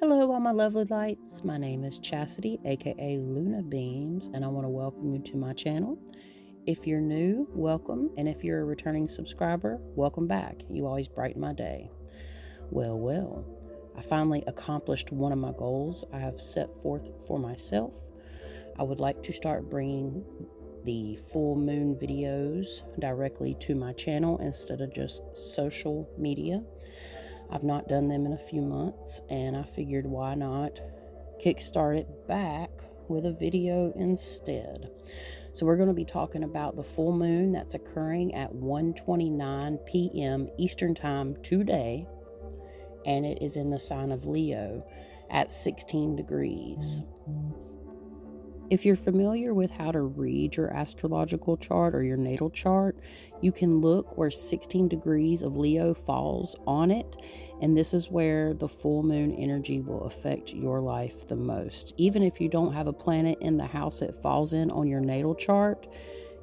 Hello, all my lovely lights. My name is Chastity, aka Luna Beams, and I want to welcome you to my channel. If you're new, welcome, and if you're a returning subscriber, welcome back. You always brighten my day. Well, I finally accomplished one of my goals I have set forth for myself. I would like to start bringing the full moon videos directly to my channel instead of just social media. I've not done them in a few months, and I figured why not kickstart it back with a video instead. So we're going to be talking about the full moon that's occurring at 1:29 p.m. Eastern Time today, and it is in the sign of Leo at 16 degrees. If you're familiar with how to read your astrological chart or your natal chart, you can look where 16 degrees of Leo falls on it, and this is where the full moon energy will affect your life the most. Even if you don't have a planet in the house it falls in on your natal chart,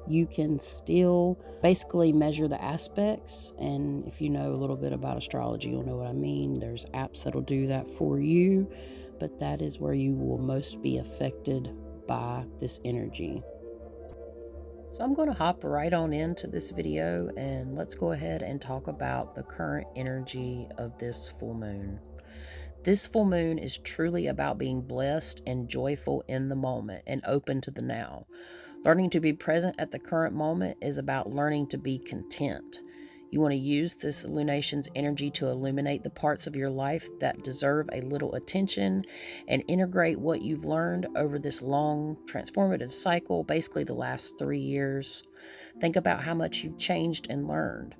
you can still basically measure the aspects, and if you know a little bit about astrology, you'll know what I mean. There's apps that'll do that for you, but that is where you will most be affected by this energy. So I'm going to hop right on into this video, and let's go ahead and talk about the current energy of this full moon. This full moon is truly about being blessed and joyful in the moment and open to the now. Learning to be present at the current moment is about learning to be content. You want to use this lunation's energy to illuminate the parts of your life that deserve a little attention and integrate what you've learned over this long transformative cycle, basically the last 3 years. Think about how much you've changed and learned.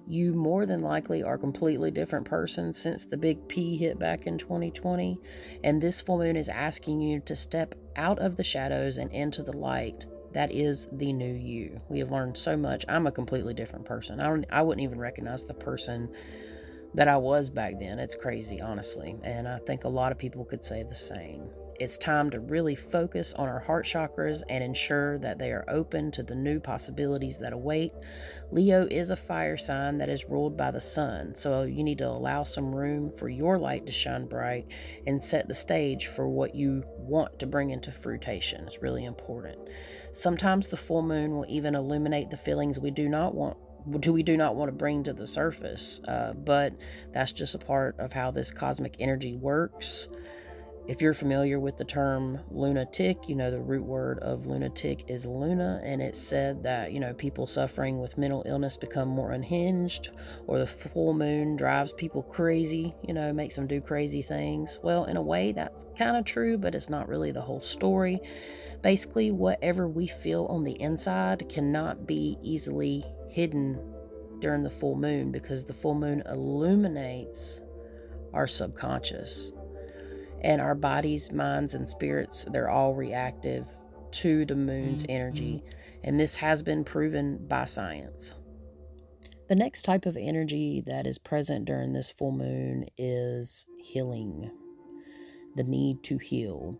You more than likely are a completely different person since the big P hit back in 2020, and this full moon is asking you to step out of the shadows and into the light. That is the new you. We have learned so much. I'm a completely different person. I wouldn't even recognize the person that I was back then. It's crazy, honestly. And I think a lot of people could say the same. It's time to really focus on our heart chakras and ensure that they are open to the new possibilities that await. Leo is a fire sign that is ruled by the sun, so you need to allow some room for your light to shine bright and set the stage for what you want to bring into fruition. It's really important. Sometimes the full moon will even illuminate the feelings we do not want to bring to the surface, but that's just a part of how this cosmic energy works. If you're familiar with the term lunatic, you know the root word of lunatic is luna, and it's said that, people suffering with mental illness become more unhinged, or the full moon drives people crazy, makes them do crazy things. Well, in a way, that's kind of true, but it's not really the whole story. Basically, whatever we feel on the inside cannot be easily hidden during the full moon, because the full moon illuminates our subconscious. And our bodies, minds, and spirits, they're all reactive to the moon's energy. And this has been proven by science. The next type of energy that is present during this full moon is healing. The need to heal.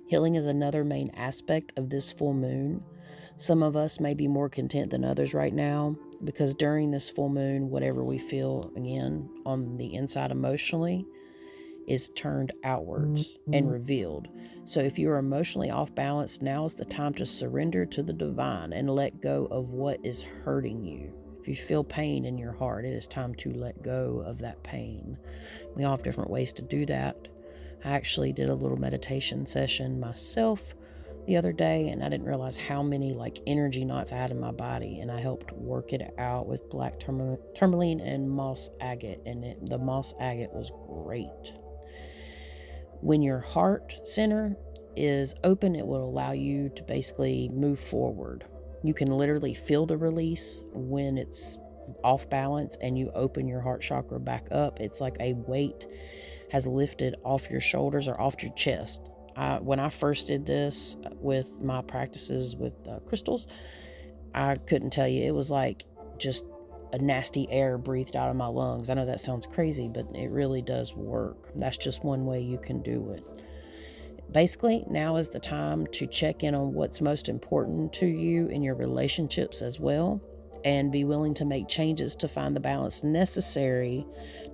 Healing is another main aspect of this full moon. Some of us may be more content than others right now, because during this full moon, whatever we feel, again, on the inside emotionally, is turned outwards and revealed. So if you're emotionally off balance, now is the time to surrender to the divine and let go of what is hurting you. If you feel pain in your heart, it is time to let go of that pain. We all have different ways to do that. I actually did a little meditation session myself the other day, and I didn't realize how many energy knots I had in my body, and I helped work it out with black tourmaline and moss agate, and the moss agate was great. When your heart center is open, it will allow you to basically move forward. You can literally feel the release when it's off balance and you open your heart chakra back up. It's like a weight has lifted off your shoulders or off your chest. When I first did this with my practices with crystals, I couldn't tell you. It was like just a nasty air breathed out of my lungs. I know that sounds crazy, but it really does work. That's just one way you can do it. Basically, now is the time to check in on what's most important to you in your relationships as well. and be willing to make changes to find the balance necessary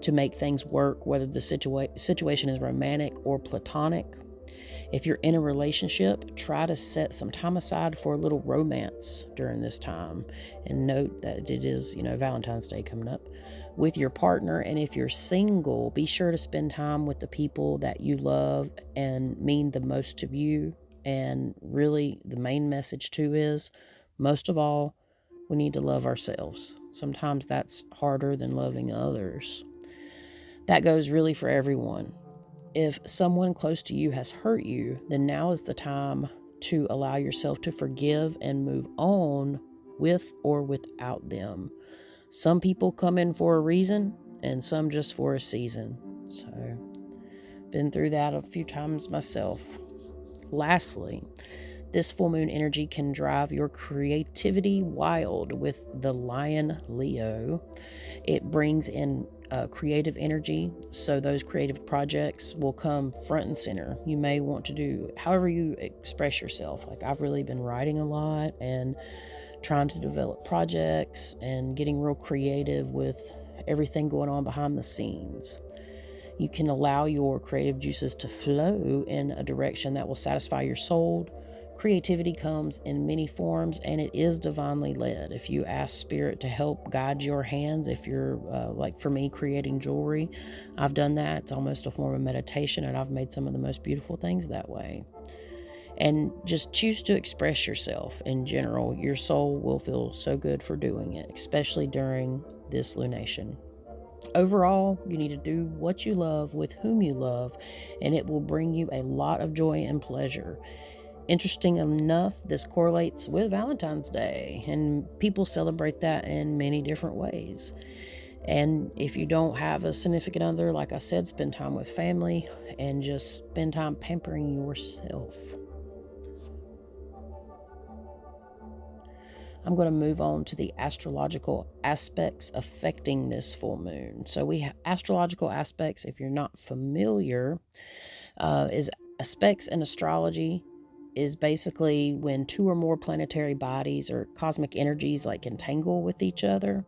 to make things work, whether the situation is romantic or platonic. If you're in a relationship, try to set some time aside for a little romance during this time. And note that it is, Valentine's Day coming up with your partner. And if you're single, be sure to spend time with the people that you love and mean the most to you. And really, the main message too is, most of all, we need to love ourselves. Sometimes that's harder than loving others. That goes really for everyone. If someone close to you has hurt you, then now is the time to allow yourself to forgive and move on with or without them. Some people come in for a reason and some just for a season. So, been through that a few times myself. Lastly, this full moon energy can drive your creativity wild with the Lion Leo. It brings in creative energy, so those creative projects will come front and center. You may want to do however you express yourself. Like, I've really been writing a lot and trying to develop projects and getting real creative with everything going on behind the scenes. You can allow your creative juices to flow in a direction that will satisfy your soul. Creativity comes in many forms, and it is divinely led. If you ask Spirit to help guide your hands, if you're like for me, creating jewelry, I've done that. It's almost a form of meditation, and I've made some of the most beautiful things that way. And just choose to express yourself in general. Your soul will feel so good for doing it, especially during this lunation. Overall, you need to do what you love with whom you love, and it will bring you a lot of joy and pleasure. Interesting enough, this correlates with Valentine's Day, and people celebrate that in many different ways. And if you don't have a significant other, like I said, spend time with family and just spend time pampering yourself. I'm going to move on to the astrological aspects affecting this full moon. So we have astrological aspects, if you're not familiar, is aspects in astrology is basically when two or more planetary bodies or cosmic energies like entangle with each other.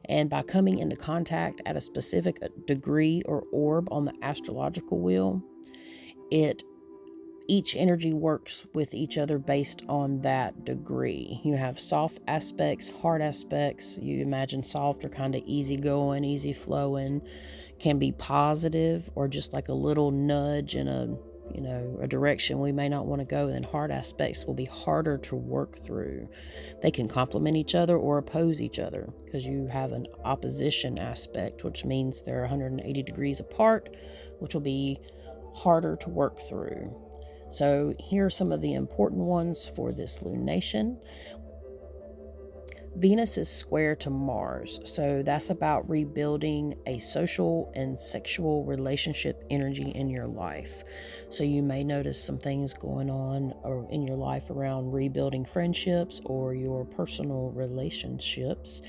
And by coming into contact at a specific degree or orb on the astrological wheel, each energy works with each other based on that degree. You have soft aspects, hard aspects. You imagine soft are kind of easygoing, easy flowing, can be positive or just like a little nudge in a direction we may not want to go. And then hard aspects will be harder to work through. They can complement each other or oppose each other because you have an opposition aspect, which means they're 180 degrees apart, which will be harder to work through. So here are some of the important ones for this lunation. Venus is square to Mars, so that's about rebuilding a social and sexual relationship energy in your life. So you may notice some things going on or in your life around rebuilding friendships or your personal relationships.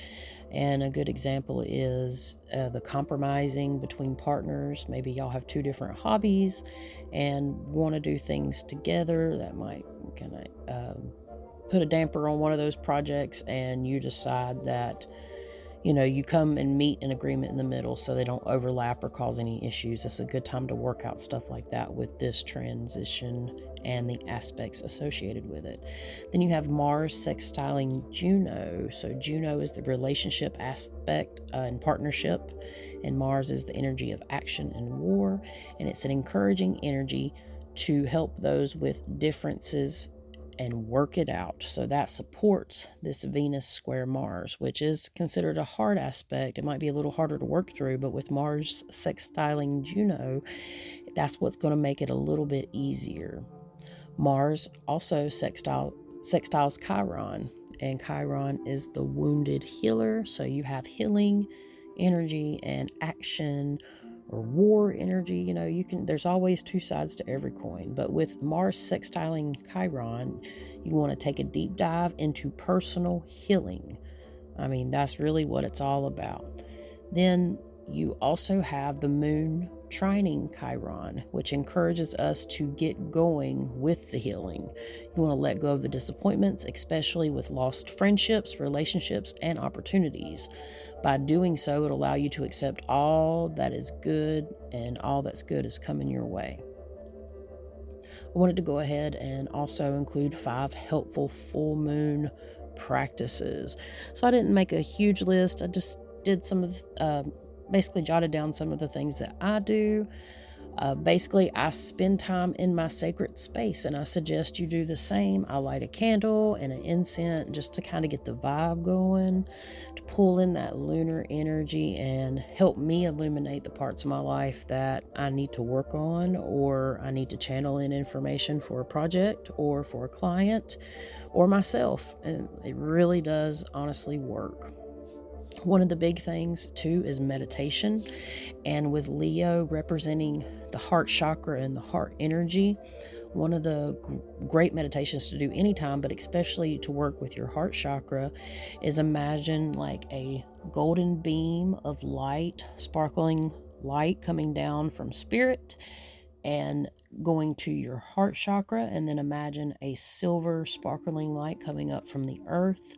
And a good example is the compromising between partners. Maybe y'all have two different hobbies and want to do things together. That might kind of put a damper on one of those projects, and you decide that you come and meet an agreement in the middle so they don't overlap or cause any issues. It's a good time to work out stuff like that with this transition and the aspects associated with it. Then you have Mars sextiling Juno. So Juno is the relationship aspect and partnership, and Mars is the energy of action and war, and it's an encouraging energy to help those with differences and work it out. So that supports this Venus square Mars, which is considered a hard aspect. It might be a little harder to work through, but with Mars sextiling Juno, that's what's going to make it a little bit easier. Mars also sextiles Chiron, and Chiron is the wounded healer. So you have healing energy and action or war energy. There's always two sides to every coin, but with Mars sextiling Chiron, you want to take a deep dive into personal healing. That's really what it's all about. Then you also have the moon trining Chiron, which encourages us to get going with the healing. You want to let go of the disappointments, especially with lost friendships, relationships, and opportunities. By doing so, it'll allow you to accept all that is good, and all that's good is coming your way. I wanted to go ahead and also include 5 helpful full moon practices. So I didn't make a huge list. I just did some of basically jotted down some of the things that I do. Basically, I spend time in my sacred space, and I suggest you do the same. I light a candle and an incense just to kind of get the vibe going, to pull in that lunar energy and help me illuminate the parts of my life that I need to work on, or I need to channel in information for a project or for a client or myself. And it really does honestly work. One of the big things too is meditation, and with Leo representing the heart chakra and the heart energy, one of the great meditations to do anytime, but especially to work with your heart chakra, is imagine like a golden beam of light, sparkling light coming down from spirit and going to your heart chakra, and then imagine a silver sparkling light coming up from the earth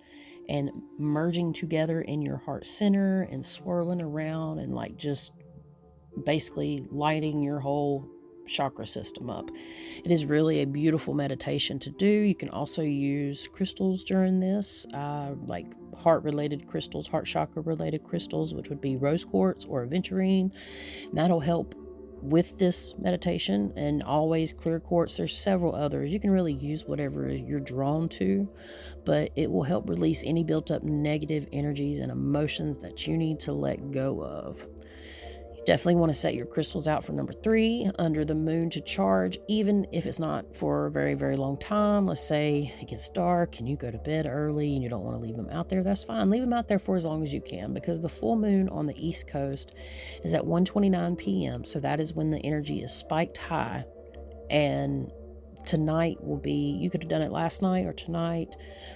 and merging together in your heart center and swirling around and like just basically lighting your whole chakra system up. It is really a beautiful meditation to do. You can also use crystals during this, like heart-related crystals, heart chakra-related crystals, which would be rose quartz or aventurine. And that'll help with this meditation. And always clear quartz. There's several others. You can really use whatever you're drawn to, but it will help release any built-up negative energies and emotions that you need to let go of. Definitely want to set your crystals out for number 3, under the moon, to charge, even if it's not for a very, very long time. Let's say it gets dark and you go to bed early and you don't want to leave them out there. That's fine. Leave them out there for as long as you can, because the full moon on the East Coast is at 1:29 p.m. So that is when the energy is spiked high. And tonight will be, you could have done it last night or tonight.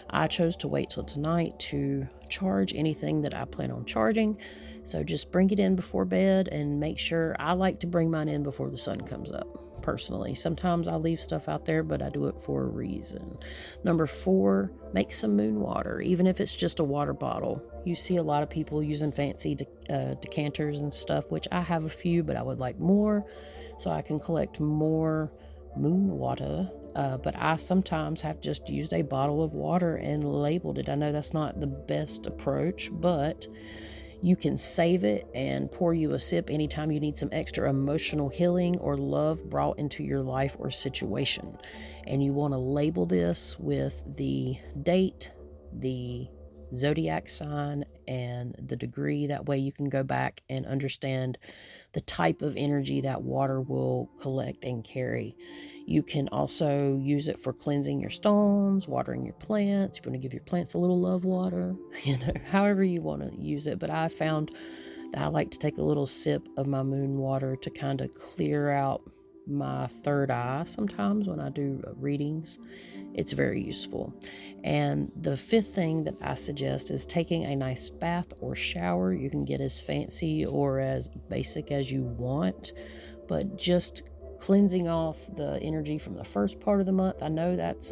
I chose to wait till tonight to charge anything that I plan on charging. So just bring it in before bed, and make sure, I like to bring mine in before the sun comes up, personally. Sometimes I leave stuff out there, but I do it for a reason. Number 4, make some moon water, even if it's just a water bottle. You see a lot of people using fancy decanters and stuff, which I have a few, but I would like more, so I can collect more moon water. But I sometimes have just used a bottle of water and labeled it. I know that's not the best approach, but you can save it and pour you a sip anytime you need some extra emotional healing or love brought into your life or situation. And you want to label this with the date, the zodiac sign, and the degree. That way you can go back and understand the type of energy that water will collect and carry. You can also use it for cleansing your stones, watering your plants. If you want to give your plants a little love water, however you want to use it. But I found that I like to take a little sip of my moon water to kind of clear out my third eye sometimes when I do readings. It's very useful. And the 5th thing that I suggest is taking a nice bath or shower. You can get as fancy or as basic as you want, but just cleansing off the energy from the first part of the month. I know that's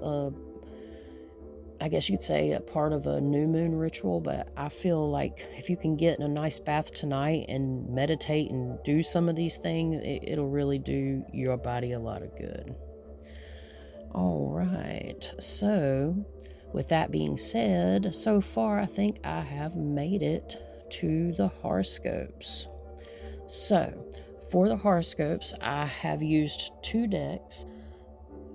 I guess you'd say a part of a new moon ritual, but I feel like if you can get in a nice bath tonight and meditate and do some of these things, it'll really do your body a lot of good. All right, so with that being said, so far I think I have made it to the horoscopes. So for the horoscopes, I have used 2 decks.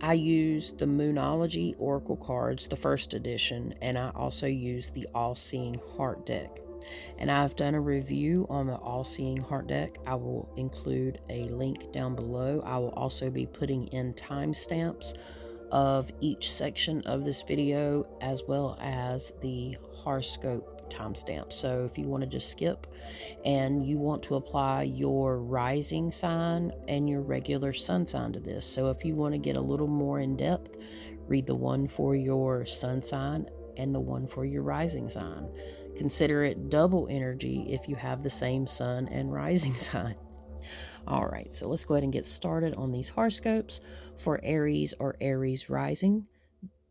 I used the Moonology Oracle cards, the 1st edition, and I also used the All-Seeing Heart deck. And I've done a review on the All-Seeing Heart deck. I will include a link down below. I will also be putting in timestamps of each section of this video, as well as the horoscope timestamp. So if you want to just skip and you want to apply your rising sign and your regular sun sign to this. So if you want to get a little more in depth, read the one for your sun sign and the one for your rising sign. Consider it double energy if you have the same sun and rising sign. All right, so let's go ahead and get started on these horoscopes for Aries or Aries rising.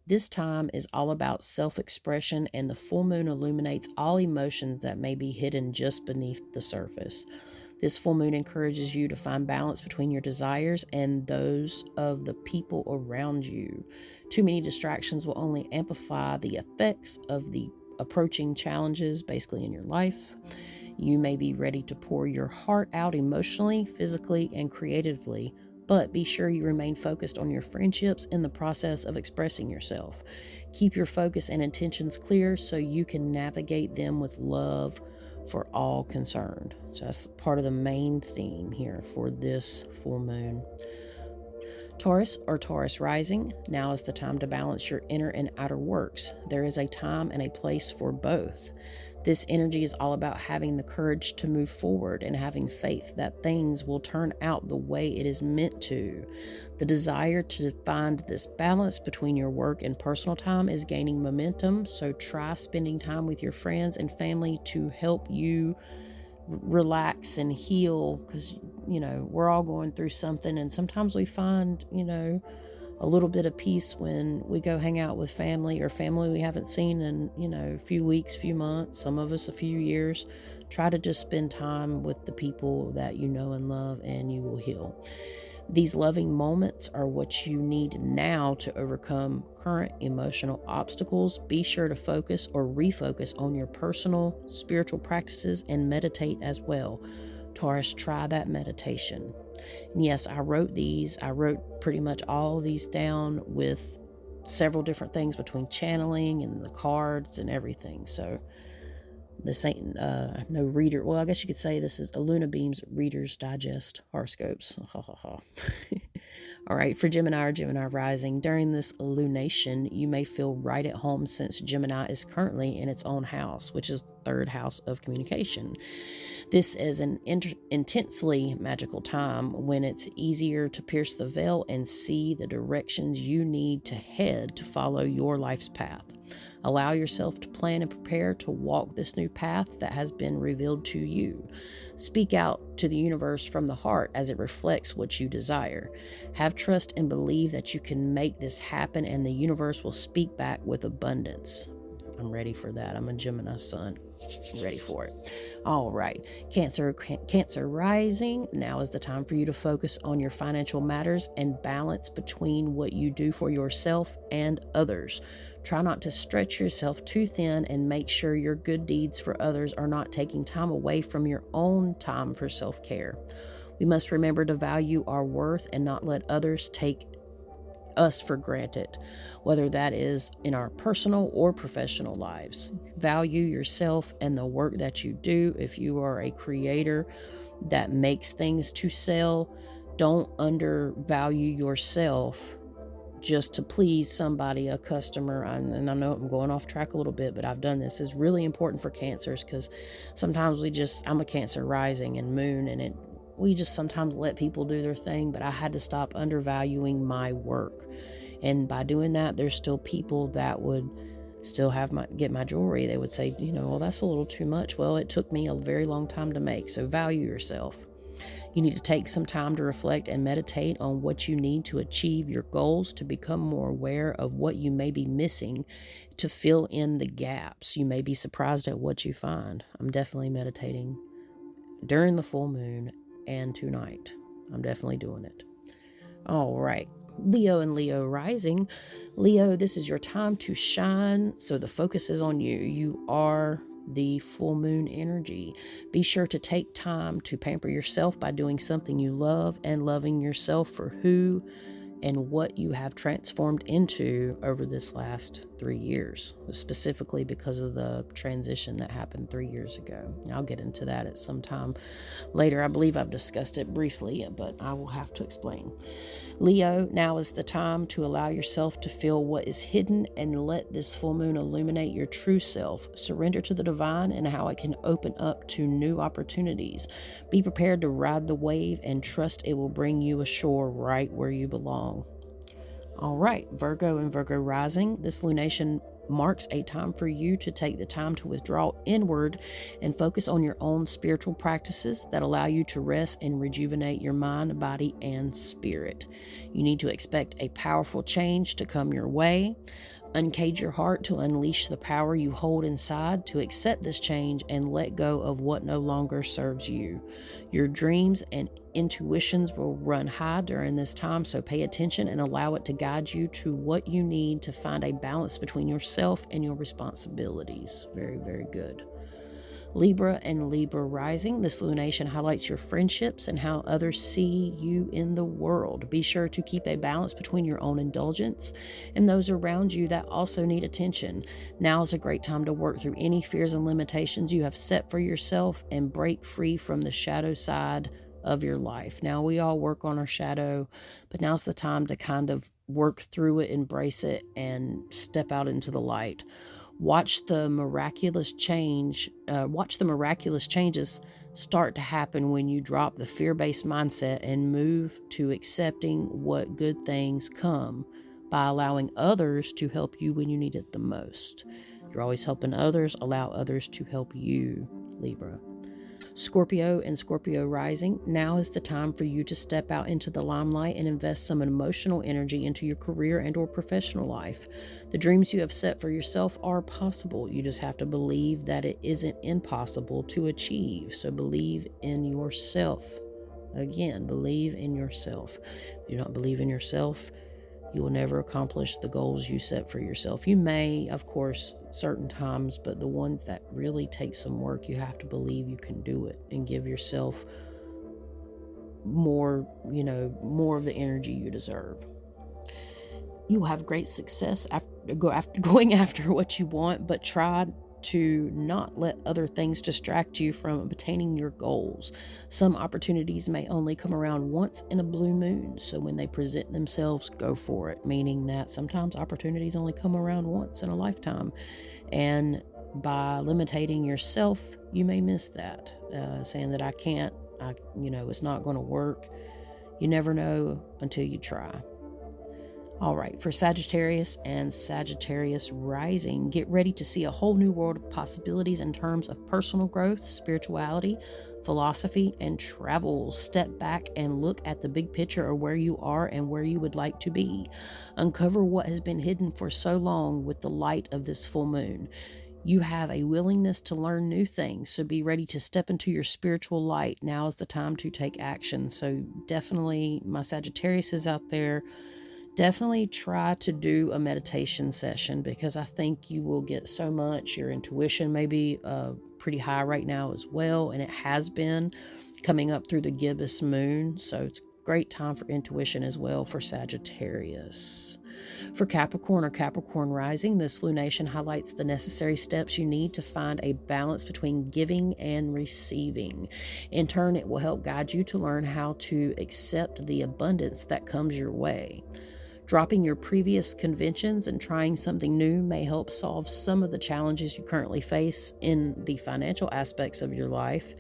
This time is all about self-expression, and the full moon illuminates all emotions that may be hidden just beneath the surface. This full moon encourages you to find balance between your desires and those of the people around you. Too many distractions will only amplify the effects of the approaching challenges basically in your life. You may be ready to pour your heart out emotionally, physically, and creatively, but be sure you remain focused on your friendships in the process of expressing yourself. Keep your focus and intentions clear so you can navigate them with love for all concerned. So that's part of the main theme here for this full moon. Taurus or Taurus rising, now is the time to balance your inner and outer works. There is a time and a place for both. This energy is all about having the courage to move forward and having faith that things will turn out the way it is meant to. The desire to find this balance between your work and personal time is gaining momentum, so try spending time with your friends and family to help you relax and heal, because we're all going through something, and sometimes we find a little bit of peace when we go hang out with family or family we haven't seen in a few weeks, few months, some of us a few years. Try to just spend time with the people that you know and love, and you will heal. These loving moments are what you need now to overcome current emotional obstacles. Be sure to focus or refocus on your personal spiritual practices and meditate as well. Taurus, try that meditation. And yes, I wrote pretty much all of these down with several different things between channeling and the cards and everything. So this ain't no reader. Well, I guess you could say this is a Luna Beams Reader's Digest horoscopes. All right, for Gemini or Gemini rising, during this lunation, you may feel right at home since Gemini is currently in its own house, which is the third house of communication. This is an intensely magical time when it's easier to pierce the veil and see the directions you need to head to follow your life's path. Allow yourself to plan and prepare to walk this new path that has been revealed to you. Speak out to the universe from the heart as it reflects what you desire. Have trust and believe that you can make this happen, and the universe will speak back with abundance. I'm ready for that. I'm a Gemini sun. I'm ready for it. All right. Cancer rising. Now is the time for you to focus on your financial matters and balance between what you do for yourself and others. Try not to stretch yourself too thin, and make sure your good deeds for others are not taking time away from your own time for self-care. We must remember to value our worth and not let others take us for granted, whether that is in our personal or professional lives. Value yourself and the work that you do. If you are a creator that makes things to sell, don't undervalue yourself just to please somebody, a customer. And I know I'm going off track a little bit, but I've done this. It's really important for Cancers, because sometimes I'm a Cancer rising and moon, and we just sometimes let people do their thing, but I had to stop undervaluing my work. And by doing that, there's still people that would still get my jewelry. They would say, well, that's a little too much. Well, it took me a very long time to make. So value yourself. You need to take some time to reflect and meditate on what you need to achieve your goals, to become more aware of what you may be missing, to fill in the gaps. You may be surprised at what you find. I'm definitely meditating during the full moon and tonight. I'm definitely doing it. All right. Leo and Leo rising. Leo, this is your time to shine, so the focus is on you. You are the full moon energy. Be sure to take time to pamper yourself by doing something you love and loving yourself for who and what you have transformed into over this last 3 years, specifically because of the transition that happened 3 years ago. I'll get into that at some time later. I believe I've discussed it briefly, but I will have to explain. Leo, now is the time to allow yourself to feel what is hidden and let this full moon illuminate your true self. Surrender to the divine and how it can open up to new opportunities. Be prepared to ride the wave and trust it will bring you ashore right where you belong. All right, Virgo and Virgo rising. This lunation marks a time for you to take the time to withdraw inward and focus on your own spiritual practices that allow you to rest and rejuvenate your mind, body, and spirit. You need to expect a powerful change to come your way. Uncage your heart to unleash the power you hold inside, to accept this change and let go of what no longer serves you. Your dreams and intuitions will run high during this time, so pay attention and allow it to guide you to what you need to find a balance between yourself and your responsibilities. Very, very good. Libra and Libra rising. This lunation highlights your friendships and how others see you in the world. Be sure to keep a balance between your own indulgence and those around you that also need attention. Now is a great time to work through any fears and limitations you have set for yourself and break free from the shadow side of your life. Now, we all work on our shadow, but now's the time to kind of work through it, embrace it, and step out into the light. Watch the miraculous changes start to happen when you drop the fear-based mindset and move to accepting what good things come by allowing others to help you when you need it the most. You're always helping others. Allow others to help you, Libra. Scorpio and Scorpio rising. Now is the time for you to step out into the limelight and invest some emotional energy into your career and or professional life. The dreams you have set for yourself are possible. You just have to believe that it isn't impossible to achieve. So believe in yourself. Again, believe in yourself. If you don't believe in yourself, you will never accomplish the goals you set for yourself. You may, of course, certain times, but the ones that really take some work, you have to believe you can do it and give yourself more of the energy you deserve. You will have great success after going after what you want, but try to not let other things distract you from obtaining your goals. Some opportunities may only come around once in a blue moon, so when they present themselves, go for it, meaning that sometimes opportunities only come around once in a lifetime, and by limiting yourself, you may miss that, saying that it's not going to work. You never know until you try. All right, for Sagittarius and Sagittarius rising, get ready to see a whole new world of possibilities in terms of personal growth, spirituality, philosophy, and travel. Step back and look at the big picture of where you are and where you would like to be. Uncover what has been hidden for so long with the light of this full moon. You have a willingness to learn new things, so be ready to step into your spiritual light. Now is the time to take action. So definitely, my Sagittarius is out there. Definitely try to do a meditation session, because I think you will get so much. Your intuition may be pretty high right now as well, and it has been coming up through the gibbous moon. So it's a great time for intuition as well for Sagittarius. For Capricorn or Capricorn rising, this lunation highlights the necessary steps you need to find a balance between giving and receiving. In turn, it will help guide you to learn how to accept the abundance that comes your way. Dropping your previous conventions and trying something new may help solve some of the challenges you currently face in the financial aspects of your life.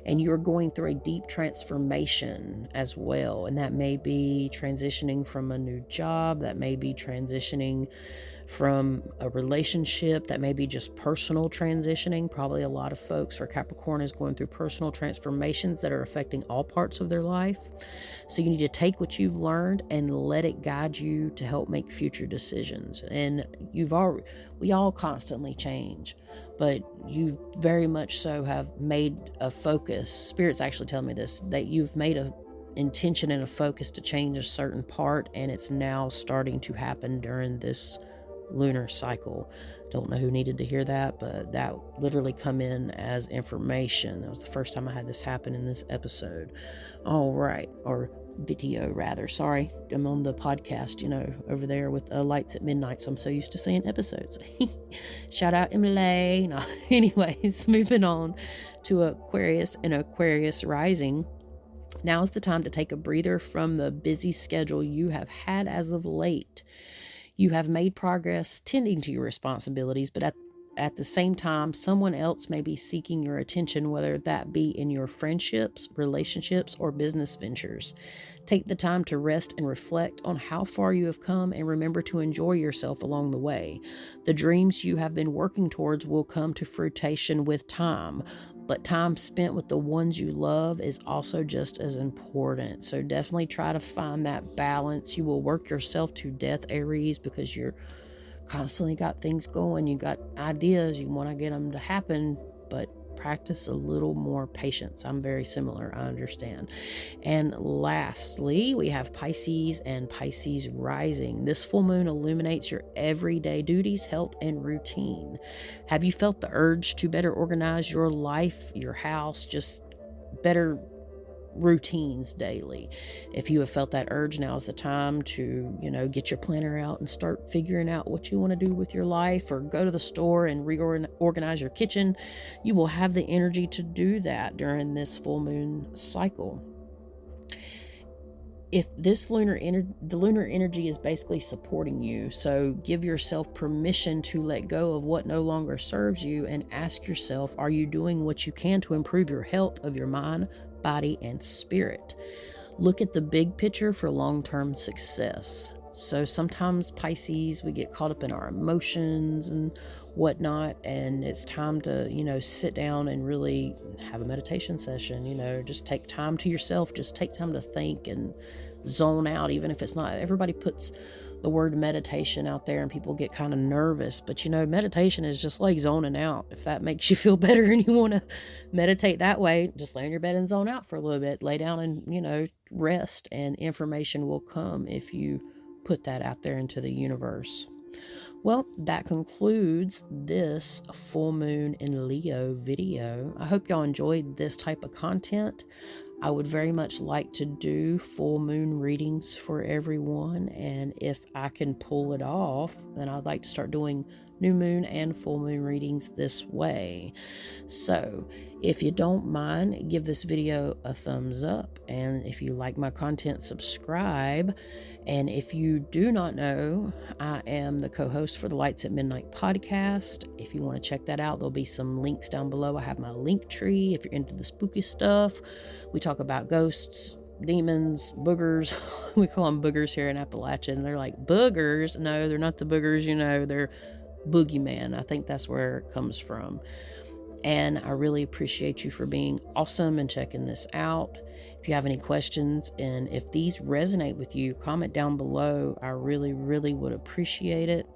And you're going through a deep transformation as well. And that may be transitioning from a new job, that may be transitioning from a relationship, that may be just personal transitioning. Probably a lot of folks for Capricorn is going through personal transformations that are affecting all parts of their life. So you need to take what you've learned and let it guide you to help make future decisions. And we all constantly change, but you very much so have made a focus. Spirit's actually telling me this, that you've made a intention and a focus to change a certain part, and it's now starting to happen during this lunar cycle. Don't know who needed to hear that, but that literally come in as information. That was the first time I had this happen in this episode. All right, or video rather. Sorry, I'm on the podcast, over there with Lights at Midnight, so I'm so used to saying episodes. Shout out Emily. No, anyways, moving on to Aquarius and Aquarius rising. Now is the time to take a breather from the busy schedule you have had as of late. You have made progress tending to your responsibilities, but at the same time, someone else may be seeking your attention, whether that be in your friendships, relationships, or business ventures. Take the time to rest and reflect on how far you have come, and remember to enjoy yourself along the way. The dreams you have been working towards will come to fruition with time, but time spent with the ones you love is also just as important. So definitely try to find that balance. You will work yourself to death, Aries, because you're constantly got things going. You got ideas, you want to get them to happen, but practice a little more patience. I'm very similar, I understand. And lastly, we have Pisces and Pisces rising. This full moon illuminates your everyday duties, health, and routine. Have you felt the urge to better organize your life, your house, just better routines daily? If you have felt that urge, now is the time to, get your planner out and start figuring out what you want to do with your life, or go to the store and reorganize your kitchen. You will have the energy to do that during this full moon cycle. If this the lunar energy is basically supporting you, so give yourself permission to let go of what no longer serves you and ask yourself, are you doing what you can to improve your health of your mind, body, and spirit? Look at the big picture for long-term success. So sometimes, Pisces, we get caught up in our emotions and whatnot, and it's time to, sit down and really have a meditation session. Just take time to yourself, just take time to think and zone out, even if it's not, everybody puts the word meditation out there and people get kind of nervous, but meditation is just like zoning out. If that makes you feel better and you want to meditate that way, just lay in your bed and zone out for a little bit, lay down and rest, and information will come if you put that out there into the universe. Well, that concludes this full moon in Leo video. I hope y'all enjoyed this type of content. I would very much like to do full moon readings for everyone, and if I can pull it off, then I'd like to start doing new moon and full moon readings this way. So if you don't mind, give this video a thumbs up, and if you like my content, subscribe. And if you do not know, I am the co-host for the Lights at Midnight podcast. If you want to check that out, there'll be some links down below. I have my link tree if you're into the spooky stuff. We talk about ghosts, demons, boogers. We call them boogers here in Appalachia, and they're like, boogers? No, they're not the boogers, they're boogeyman. I think that's where it comes from. And I really appreciate you for being awesome and checking this out. If you have any questions, and if these resonate with you, comment down below. I really, really would appreciate it.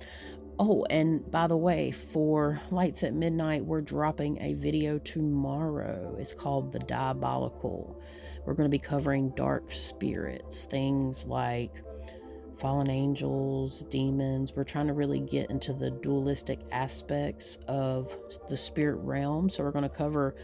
Oh, and by the way, for Lights at Midnight, we're dropping a video tomorrow. It's called The Diabolical. We're going to be covering dark spirits, things like fallen angels, demons. We're trying to really get into the dualistic aspects of the spirit realm. So we're going to cover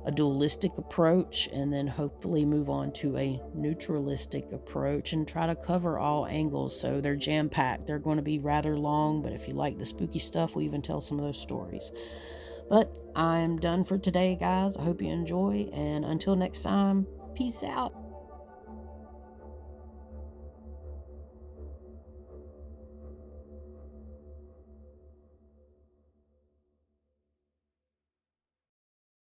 a dualistic approach, and then hopefully move on to a neutralistic approach and try to cover all angles. So they're jam-packed. They're going to be rather long, but if you like the spooky stuff, we even tell some of those stories. But I'm done for today, guys. I hope you enjoy, and until next time, peace out.